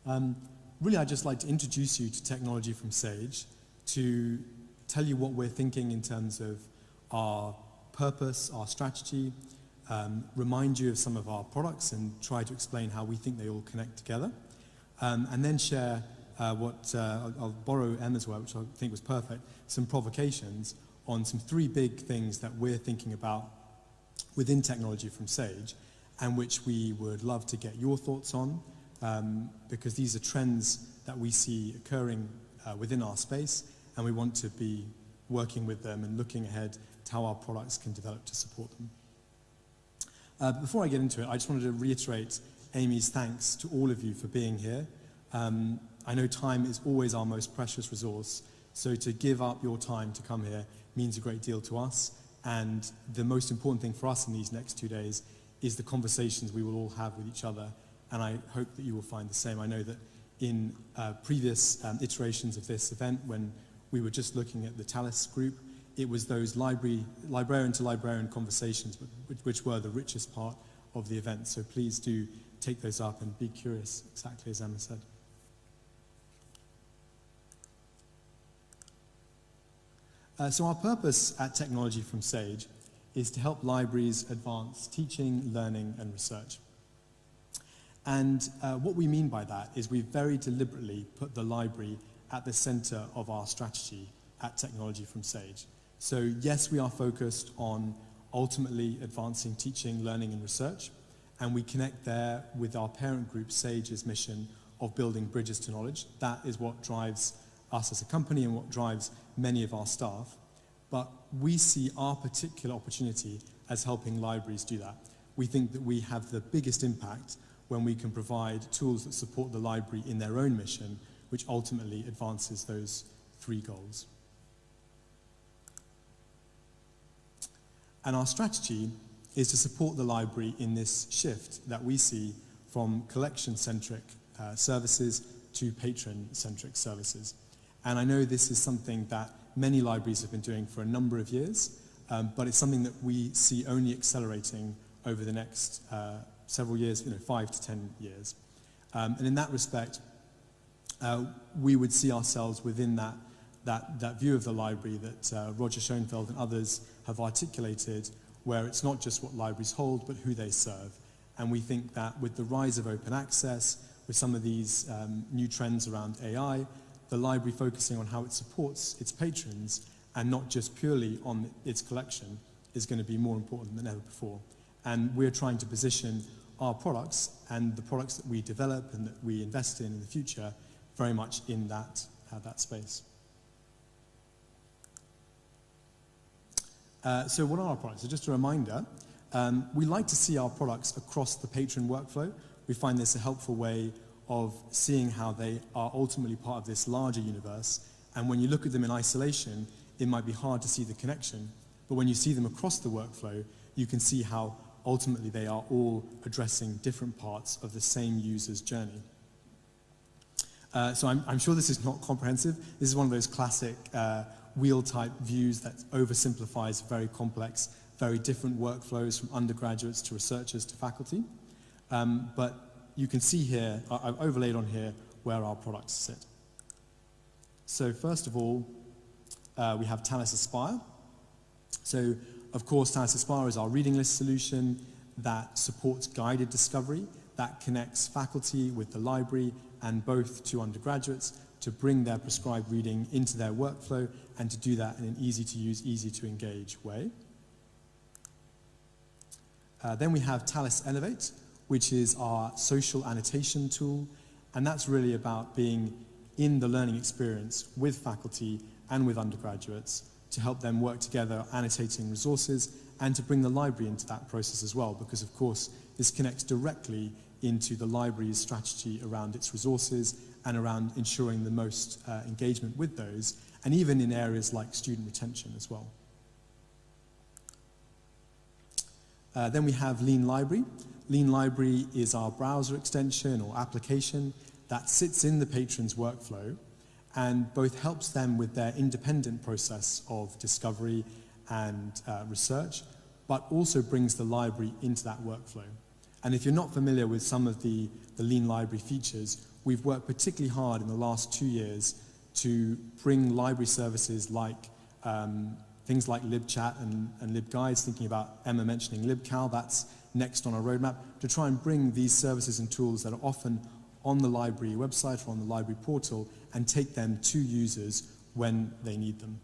Really, I'd just like to introduce you to Technology from Sage, to tell you what we're thinking in terms of our purpose, our strategy, remind you of some of our products and try to explain how we think they all connect together, and then share I'll borrow Emma's word, which I think was perfect, some provocations on some 3 big things that we're thinking about within Technology from Sage, and which we would love to get your thoughts on, because these are trends that we see occurring within our space, and we want to be working with them and looking ahead to how our products can develop to support them. Before I get into it, I just wanted to reiterate Amy's thanks to all of you for being here. I know time is always our most precious resource, so to give up your time to come here means a great deal to us, and the most important thing for us in these next 2 days is the conversations we will all have with each other, and I hope that you will find the same. I know that in previous iterations of this event, when we were just looking at the Thales group, it was those librarian to librarian conversations which were the richest part of the event, so please do take those up and be curious, exactly as Emma said. So our purpose at Technology from Sage is to help libraries advance teaching, learning, and research. And what we mean by that is we've very deliberately put the library at the center of our strategy at Technology from Sage. So yes, we are focused on ultimately advancing teaching, learning, and research, and we connect there with our parent group, Sage's mission of building bridges to knowledge. That is what drives us as a company and what drives many of our staff. But we see our particular opportunity as helping libraries do that. We think that we have the biggest impact when we can provide tools that support the library in their own mission, which ultimately advances those 3 goals. And our strategy is to support the library in this shift that we see from collection-centric services to patron-centric services. And I know this is something that many libraries have been doing for a number of years, but it's something that we see only accelerating over the next several years, 5 to 10 years. And in that respect, we would see ourselves within that view of the library that Roger Schoenfeld and others have articulated, where it's not just what libraries hold, but who they serve. And we think that with the rise of open access, with some of these new trends around AI, the library focusing on how it supports its patrons and not just purely on its collection is going to be more important than ever before. And we're trying to position our products and the products that we develop and that we invest in the future very much in that space. So what are our products? So just a reminder, we like to see our products across the patron workflow. We find this a helpful way of seeing how they are ultimately part of this larger universe. And when you look at them in isolation, it might be hard to see the connection. But when you see them across the workflow, you can see how ultimately they are all addressing different parts of the same user's journey. So I'm sure this is not comprehensive. This is one of those classic wheel-type views that oversimplifies very complex, very different workflows from undergraduates to researchers to faculty. But you can see here, I've overlaid on here where our products sit. So first of all, we have Thales Aspire. So of course, Thales Aspire is our reading list solution that supports guided discovery, that connects faculty with the library and both to undergraduates to bring their prescribed reading into their workflow and to do that in an easy-to-use, easy-to-engage way. Then we have Thales Elevate, which is our social annotation tool, and that's really about being in the learning experience with faculty and with undergraduates to help them work together annotating resources and to bring the library into that process as well, because of course this connects directly into the library's strategy around its resources and around ensuring the most engagement with those, and even in areas like student retention as well. Then we have Lean Library. Lean Library is our browser extension or application that sits in the patron's workflow and both helps them with their independent process of discovery and research, but also brings the library into that workflow. And if you're not familiar with some of the Lean Library features, we've worked particularly hard in the last 2 years to bring library services like things like libchat and libguides, thinking about Emma mentioning libcal, that's next on our roadmap, to try and bring these services and tools that are often on the library website or on the library portal and take them to users when they need them.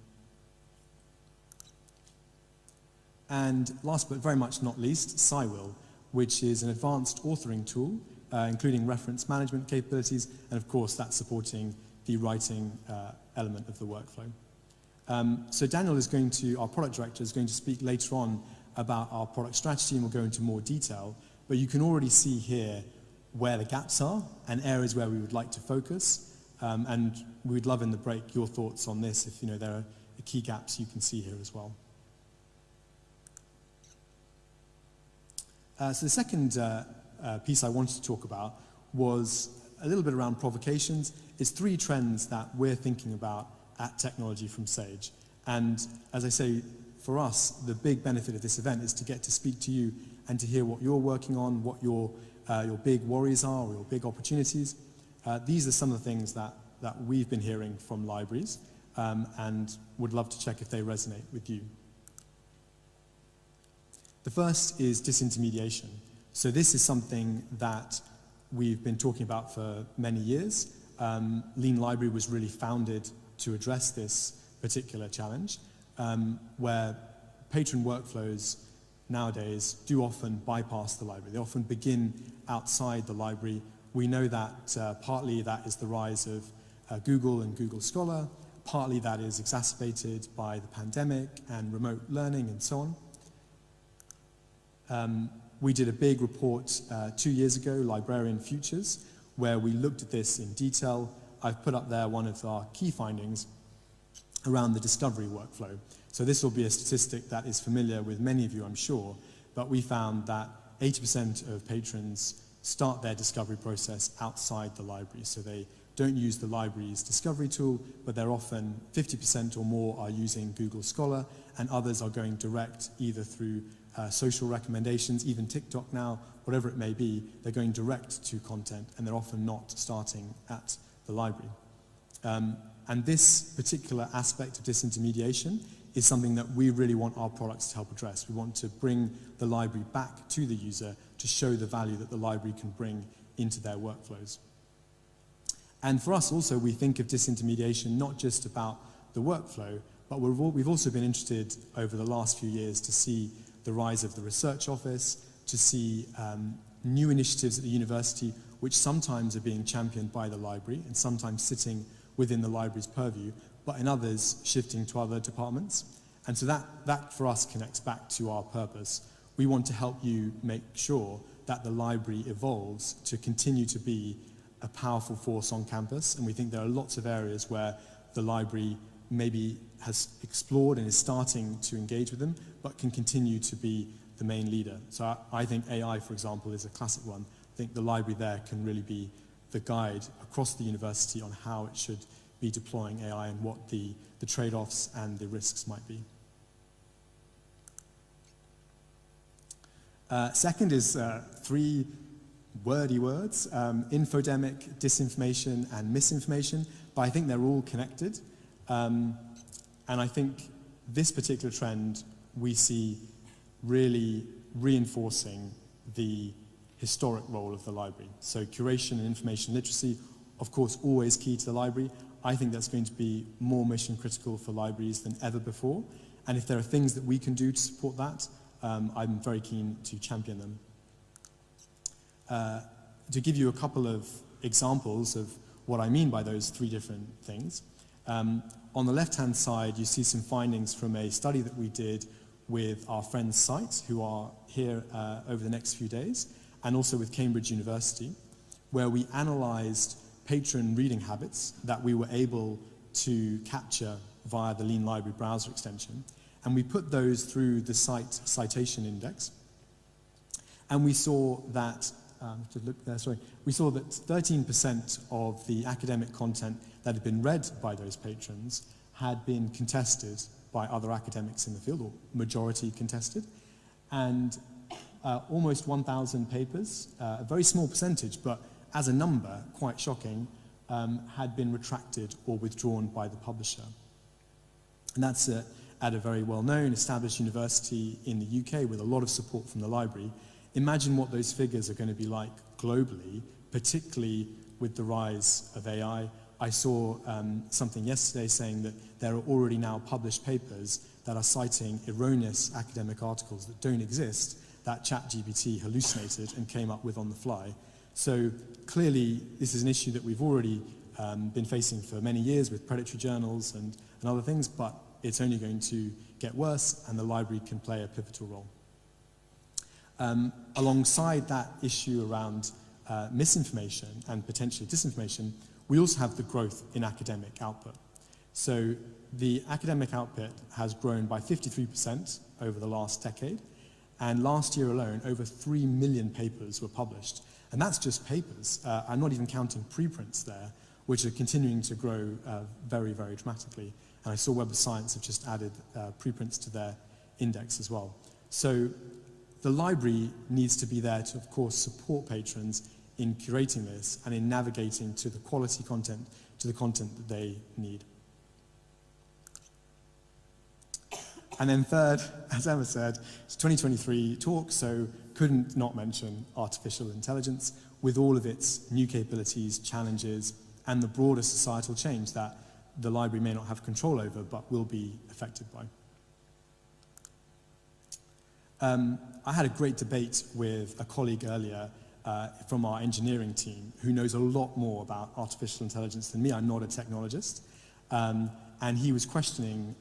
And last but very much not least, SciWill, which is an advanced authoring tool, including reference management capabilities, and of course that's supporting the writing element of the workflow. So Daniel is going to, our product director, is going to speak later on about our product strategy, and we'll go into more detail, but you can already see here where the gaps are and areas where we would like to focus, and we would love in the break your thoughts on this if there are key gaps you can see here as well. So the second piece I wanted to talk about was a little bit around provocations. It's 3 trends that we're thinking about at Technology from Sage. And as I say, for us, the big benefit of this event is to get to speak to you and to hear what you're working on, what your big worries are, or your big opportunities. These are some of the things that we've been hearing from libraries, and would love to check if they resonate with you. The first is disintermediation. So this is something that we've been talking about for many years. Lean Library was really founded to address this particular challenge, where patron workflows nowadays do often bypass the library. They often begin outside the library. We know that partly that is the rise of Google and Google Scholar, partly that is exacerbated by the pandemic and remote learning and so on. We did a big report 2 years ago, Librarian Futures, where we looked at this in detail. I've put up there one of our key findings around the discovery workflow. So this will be a statistic that is familiar with many of you, I'm sure, but we found that 80% of patrons start their discovery process outside the library. So they don't use the library's discovery tool, but they're often 50% or more are using Google Scholar, and others are going direct either through social recommendations, even TikTok now, whatever it may be, they're going direct to content, and they're often not starting at the library. And this particular aspect of disintermediation is something that we really want our products to help address. We want to bring the library back to the user to show the value that the library can bring into their workflows. And for us also, we think of disintermediation not just about the workflow, but we've also been interested over the last few years to see the rise of the research office, to see new initiatives at the university which sometimes are being championed by the library and sometimes sitting within the library's purview, but in others shifting to other departments. And so that for us connects back to our purpose. We want to help you make sure that the library evolves to continue to be a powerful force on campus, and we think there are lots of areas where the library maybe has explored and is starting to engage with them, but can continue to be the main leader. So I think AI, for example, is a classic one. I think the library there can really be the guide across the university on how it should be deploying AI and what the trade-offs and the risks might be. Second is 3 wordy words, infodemic, disinformation, and misinformation, but I think they're all connected. And I think this particular trend we see really reinforcing the historic role of the library. So curation and information literacy, of course, always key to the library. I think that's going to be more mission critical for libraries than ever before. And if there are things that we can do to support that, I'm very keen to champion them. To give you a couple of examples of what I mean by those 3 different things, on the left-hand side, you see some findings from a study that we did with our friends Site, who are here over the next few days, and also with Cambridge University, where we analyzed patron reading habits that we were able to capture via the Lean Library browser extension. And we put those through the Site citation index. And we saw that, we saw that 13% of the academic content that had been read by those patrons had been contested by other academics in the field, or majority contested. And almost 1,000 papers, a very small percentage, but as a number, quite shocking, had been retracted or withdrawn by the publisher. And that's at a very well-known, established university in the UK with a lot of support from the library. Imagine what those figures are going to be like globally, particularly with the rise of AI. I saw something yesterday saying that there are already now published papers that are citing erroneous academic articles that don't exist, that ChatGPT hallucinated and came up with on the fly. So clearly, this is an issue that we've already been facing for many years with predatory journals and other things, but it's only going to get worse, and the library can play a pivotal role. Alongside that issue around misinformation and potentially disinformation, we also have the growth in academic output. So the academic output has grown by 53% over the last decade, and last year alone, over 3 million papers were published. And that's just papers. I'm not even counting preprints there, which are continuing to grow very, very dramatically. And I saw Web of Science have just added preprints to their index as well. So the library needs to be there to, of course, support patrons in curating this and in navigating to the quality content, to the content that they need. And then third, as Emma said, it's 2023 talk, so couldn't not mention artificial intelligence with all of its new capabilities, challenges, and the broader societal change that the library may not have control over, but will be affected by. I had a great debate with a colleague earlier from our engineering team who knows a lot more about artificial intelligence than me. I'm not a technologist. And he was questioning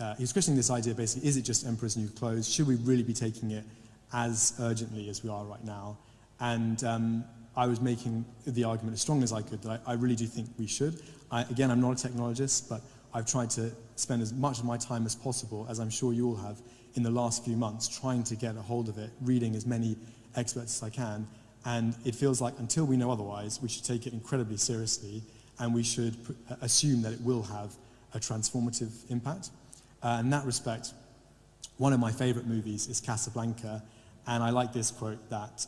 this idea, basically, is it just emperor's new clothes? Should we really be taking it as urgently as we are right now? And I was making the argument as strong as I could that I really do think we should. Again, I'm not a technologist, but I've tried to spend as much of my time as possible, as I'm sure you all have, in the last few months, trying to get a hold of it, reading as many experts as I can. And it feels like until we know otherwise, we should take it incredibly seriously, and we should assume that it will have a transformative impact. In that respect, one of my favorite movies is Casablanca, and I like this quote that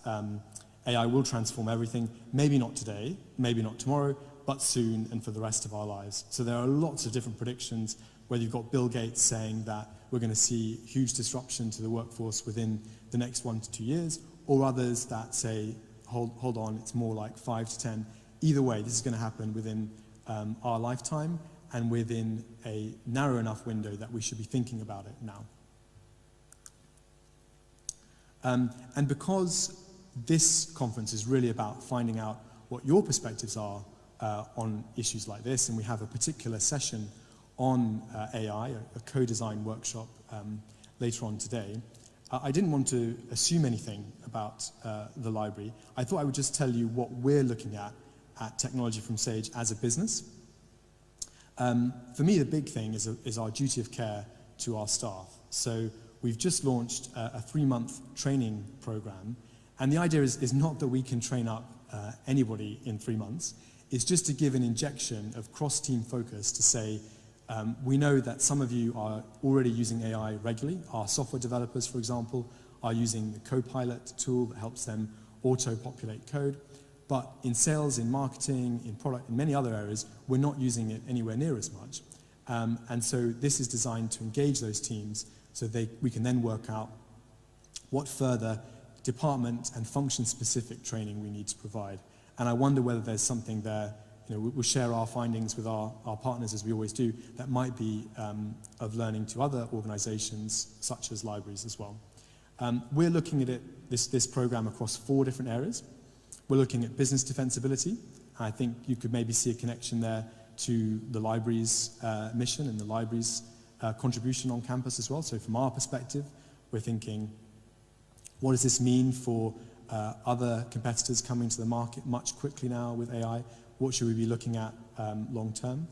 AI will transform everything, maybe not today, maybe not tomorrow, but soon and for the rest of our lives. So there are lots of different predictions, whether you've got Bill Gates saying that we're going to see huge disruption to the workforce within the next 1 to 2 years, or others that say, hold on, it's more like 5 to 10. Either way, this is going to happen within our lifetime and within a narrow enough window that we should be thinking about it now. And because this conference is really about finding out what your perspectives are on issues like this, and we have a particular session on AI, a co-design workshop later on today, I didn't want to assume anything about the library. I thought I would just tell you what we're looking at Technology from Sage as a business. For me, the big thing is our duty of care to our staff. So we've just launched a 3-month training program, and the idea is not that we can train up anybody in 3 months. It's just to give an injection of cross-team focus to say, we know that some of you are already using AI regularly. Our software developers, for example, are using the Copilot tool that helps them auto-populate code. But in sales, in marketing, in product, in many other areas, we're not using it anywhere near as much. And so this is designed to engage those teams so we can then work out what further department and function-specific training we need to provide. And I wonder whether there's something there, we'll share our findings with our partners, as we always do, that might be of learning to other organizations, such as libraries as well. We're looking at this program across 4 different areas. We're looking at business defensibility. I think you could maybe see a connection there to the library's mission and the library's contribution on campus as well. So from our perspective, we're thinking, what does this mean for other competitors coming to the market much quickly now with AI? What should we be looking at long term?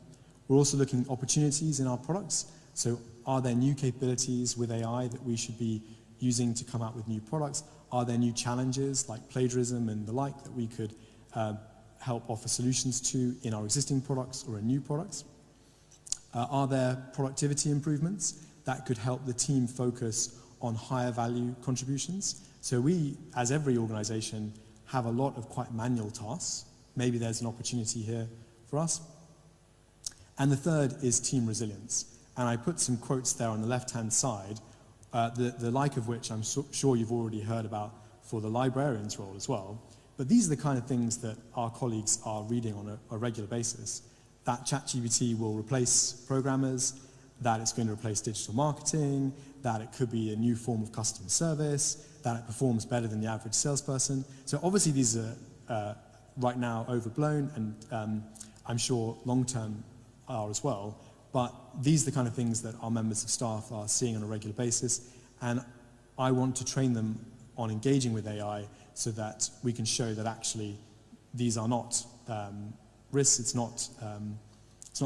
We're also looking at opportunities in our products. So are there new capabilities with AI that we should be using to come out with new products? Are there new challenges like plagiarism and the like that we could help offer solutions to in our existing products or in new products? Are there productivity improvements that could help the team focus on higher value contributions? So we, as every organisation, have a lot of quite manual tasks. Maybe there's an opportunity here for us. And the third is team resilience. And I put some quotes there on the left-hand side, the like of which I'm sure you've already heard about for the librarian's role as well. But these are the kind of things that our colleagues are reading on a regular basis. That ChatGPT will replace programmers, that it's going to replace digital marketing, that it could be a new form of customer service, that it performs better than the average salesperson. So obviously these are right now overblown, and I'm sure long-term are as well. But these are the kind of things that our members of staff are seeing on a regular basis, and I want to train them on engaging with AI so that we can show that actually these are not risks, it's not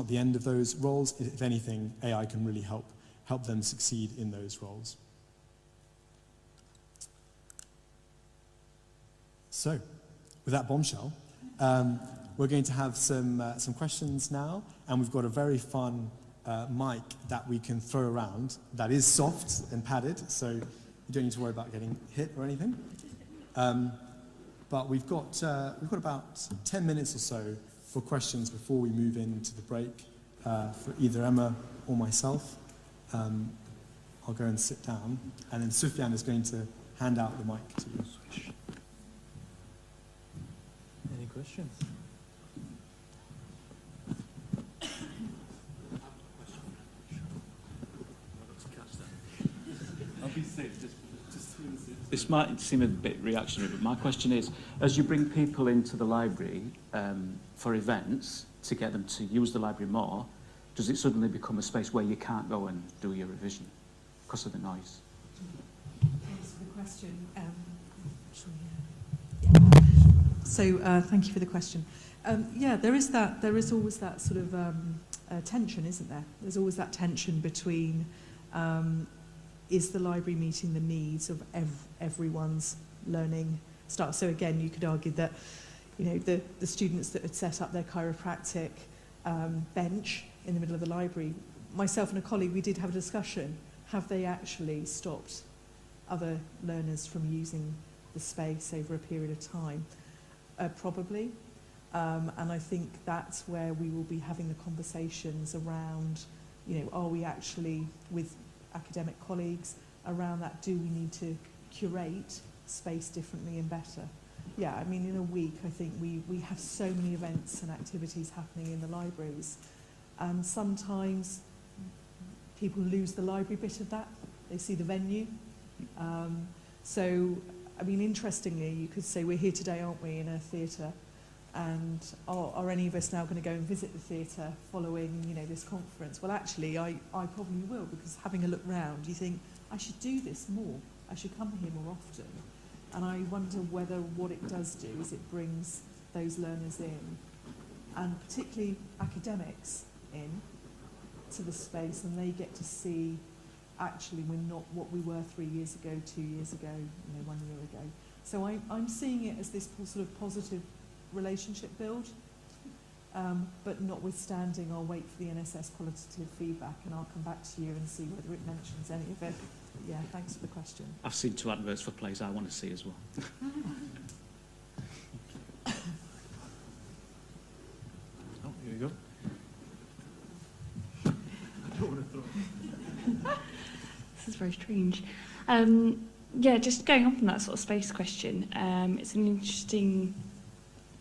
the end of those roles. If anything, AI can really help them succeed in those roles. So, with that bombshell, we're going to have some questions now, and we've got a very fun mic that we can throw around that is soft and padded, so you don't need to worry about getting hit or anything. But we've got about 10 minutes or so for questions before we move into the break for either Emma or myself. I'll go and sit down, and then Sufyan is going to hand out the mic to you. Any questions? I'll be safe. This might seem a bit reactionary, but my question is, as you bring people into the library for events to get them to use the library more, does it suddenly become a space where you can't go and do your revision because of the noise? Thanks for the question. So thank you for the question. Yeah, there is always that sort of tension, isn't there? There's always that tension between is the library meeting the needs of everyone's learning style? So again, you could argue that, you know, the students that had set up their chiropractic bench in the middle of the library, myself and a colleague, we did have a discussion. Have they actually stopped other learners from using the space over a period of time? Probably. And I think that's where we will be having the conversations around, you know, are we actually, with academic colleagues, around that, do we need to curate space differently and better? Yeah, I mean, in a week, I think we have so many events and activities happening in the libraries. And sometimes people lose the library bit of that. They see the venue. So, I mean, interestingly, you could say we're here today, aren't we, in a theatre? And are any of us now going to go and visit the theatre following, you know, this conference? Well, actually, I probably will, because having a look round, you think, I should do this more. I should come here more often. And I wonder whether what it does do is it brings those learners in, and particularly academics in, to the space, and they get to see, actually, we're not what we were 3 years ago, 2 years ago, you know, 1 year ago. So I'm seeing it as this sort of positive relationship build, but notwithstanding, I'll wait for the NSS qualitative feedback, and I'll come back to you and see whether it mentions any of it. But yeah, thanks for the question. I've seen 2 adverts for plays I want to see as well. Oh, here we go. I don't want to throw it. This is very strange. Yeah, just going on from that sort of space question, it's an interesting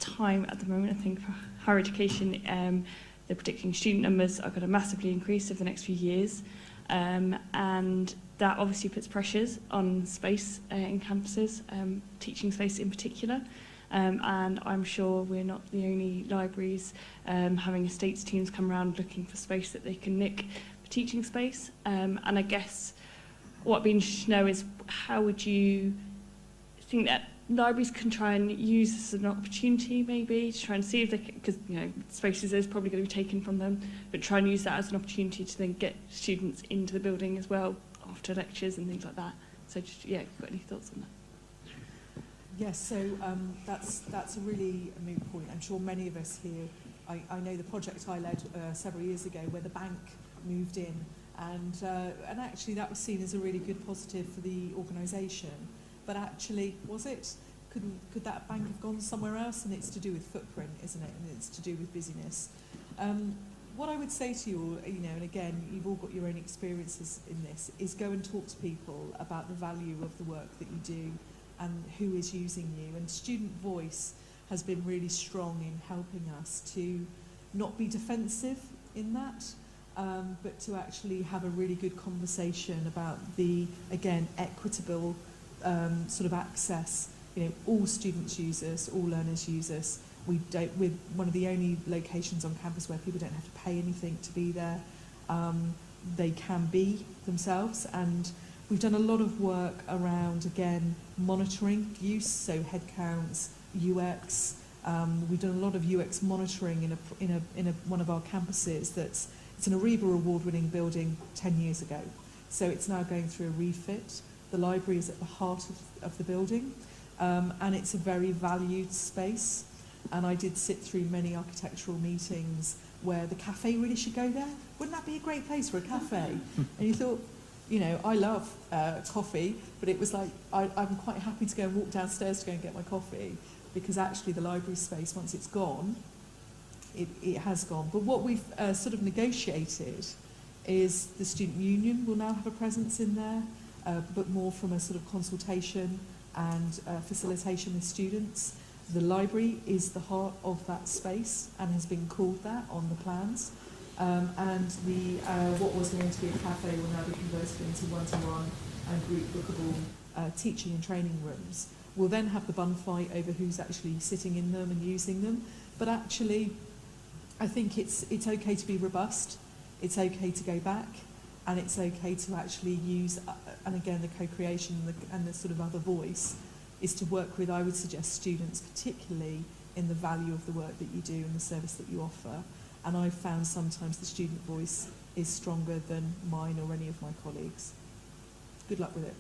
time at the moment, I think, for higher education. They're predicting student numbers are going to massively increase over the next few years, and that obviously puts pressures on space in campuses, teaching space in particular. And I'm sure we're not the only libraries having estates teams come around looking for space that they can nick for teaching space. And I guess what I'd be interested to know is, how would you think that libraries can try and use this as an opportunity, maybe, to try and see if they can, because, you know, spaces is probably going to be taken from them, but try and use that as an opportunity to then get students into the building as well after lectures and things like that. So just, yeah, if you've got any thoughts on that? Yes, so that's a really moot point. I'm sure many of us here, I know the project I led several years ago where the bank moved in, and actually that was seen as a really good positive for the organisation. but actually, was it? Could that bank have gone somewhere else? And it's to do with footprint, isn't it? And it's to do with busyness. What I would say to you all, and again, you've all got your own experiences in this, is go and talk to people about the value of the work that you do and who is using you. And student voice has been really strong in helping us to not be defensive in that, but to actually have a really good conversation about the, again, equitable sort of access. All students use us, all learners use us. We're one of the only locations on campus where people don't have to pay anything to be there. They can be themselves, and we've done a lot of work around, again, monitoring use, so headcounts, UX. We've done a lot of UX monitoring in one of our campuses it's an Ariba award-winning building 10 years ago. So it's now going through a refit. The library is at the heart of the building, and it's a very valued space. And I did sit through many architectural meetings where the cafe really should go there. Wouldn't that be a great place for a cafe? And you thought, I love coffee, but it was like, I'm quite happy to go and walk downstairs to go and get my coffee, because actually the library space, once it's gone, it has gone. But what we've sort of negotiated is the student union will now have a presence in there, but more from a sort of consultation and facilitation with students. The library is the heart of that space and has been called that on the plans. And what was going to be a cafe will now be converted into one-to-one and group bookable teaching and training rooms. We'll then have the bun fight over who's actually sitting in them and using them. But actually, I think it's okay to be robust. It's okay to go back, and it's okay to actually use, and again, the co-creation and the sort of other voice is to work with, I would suggest, students, particularly in the value of the work that you do and the service that you offer. And I've found sometimes the student voice is stronger than mine or any of my colleagues. Good luck with it.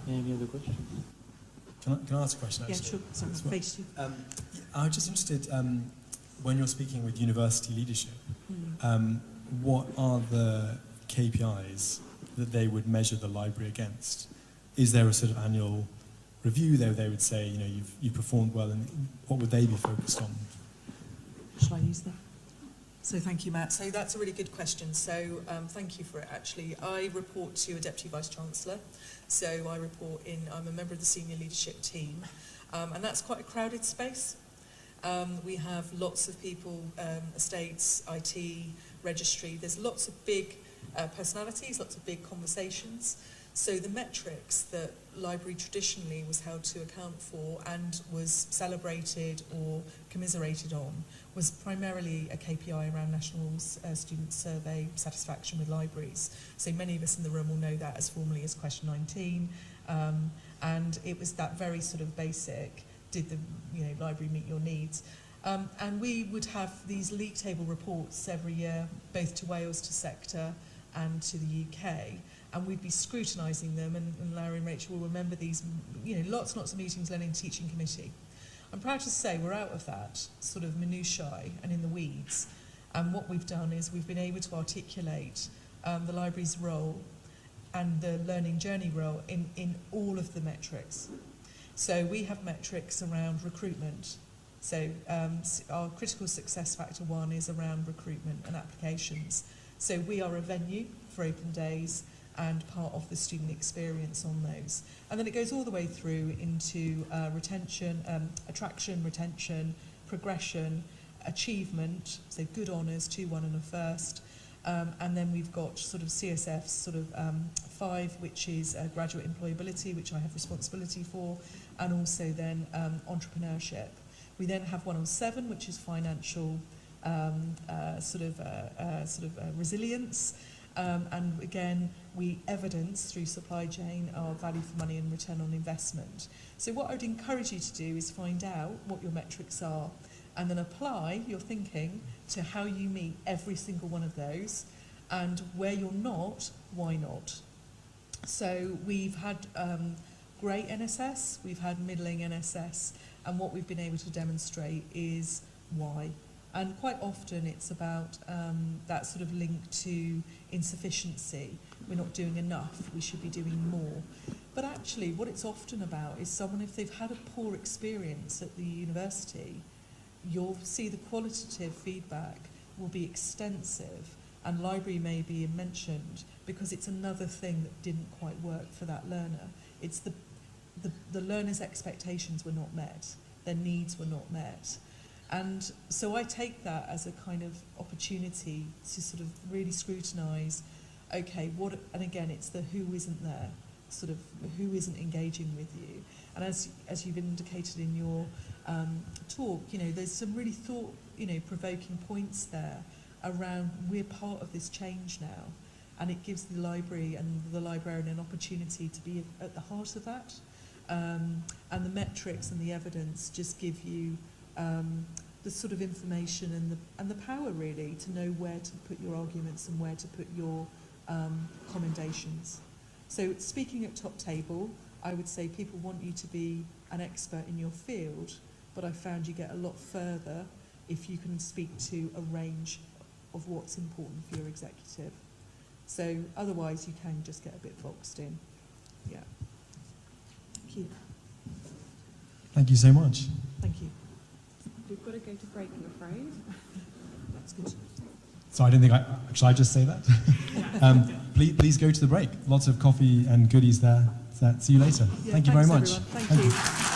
Any other questions? Can I ask a question? Yeah, Actually? sure. Sorry, I faced you. I was just interested, when you're speaking with university leadership, what are the KPIs that they would measure the library against? Is there a sort of annual review there they would say, you've performed well, and what would they be focused on? Shall I use that? So thank you, Matt. So that's a really good question. So thank you for it, actually. I report to a Deputy Vice-Chancellor. So I'm a member of the senior leadership team. And that's quite a crowded space. We have lots of people, estates, IT, registry. There's lots of big personalities, lots of big conversations. So the metrics that library traditionally was held to account for and was celebrated or commiserated on was primarily a KPI around National Student Survey satisfaction with libraries. So many of us in the room will know that as formally as question 19. And it was that very sort of basic, did the library meet your needs? And we would have these league table reports every year, both to Wales, to sector, and to the UK, and we'd be scrutinising them, and Larry and Rachel will remember these, lots and lots of meetings, learning and teaching committee. I'm proud to say we're out of that sort of minutiae and in the weeds, and what we've done is we've been able to articulate the library's role and the learning journey role in all of the metrics. So we have metrics around recruitment. So our critical success factor 1 is around recruitment and applications. So we are a venue for open days and part of the student experience on those. And then it goes all the way through into retention, attraction, retention, progression, achievement, so good honours, 2-1 and a first. And then we've got sort of CSF sort of 5, which is graduate employability, which I have responsibility for, and also then entrepreneurship. We then have 107, which is financial resilience, and again we evidence through supply chain our value for money and return on investment. So what I would encourage you to do is find out what your metrics are and then apply your thinking to how you meet every single one of those, and where you're not, why not. So we've had great NSS, we've had middling NSS, and what we've been able to demonstrate is why. And quite often it's about that sort of link to insufficiency. We're not doing enough, we should be doing more. But actually what it's often about is someone, if they've had a poor experience at the university, you'll see the qualitative feedback will be extensive, and library may be mentioned because it's another thing that didn't quite work for that learner. It's the learner's expectations were not met, their needs were not met. And so I take that as a kind of opportunity to sort of really scrutinise, okay, what, and again, it's the who isn't there, sort of who isn't engaging with you. And as you've indicated in your talk, you know, there's some really provoking points there around we're part of this change now, and it gives the library and the librarian an opportunity to be at the heart of that. And the metrics and the evidence just give you the sort of information and the power really to know where to put your arguments and where to put your commendations. So speaking at top table, I would say people want you to be an expert in your field, but I found you get a lot further if you can speak to a range of what's important for your executive. So otherwise you can just get a bit boxed in. Yeah. Thank you. Thank you so much. Thank you. We've got to go to break, I'm afraid. That's good. So I don't think should I just say that? Please go to the break. Lots of coffee and goodies there. So see you later. Yeah, Thank you very much. Everyone. Thank you.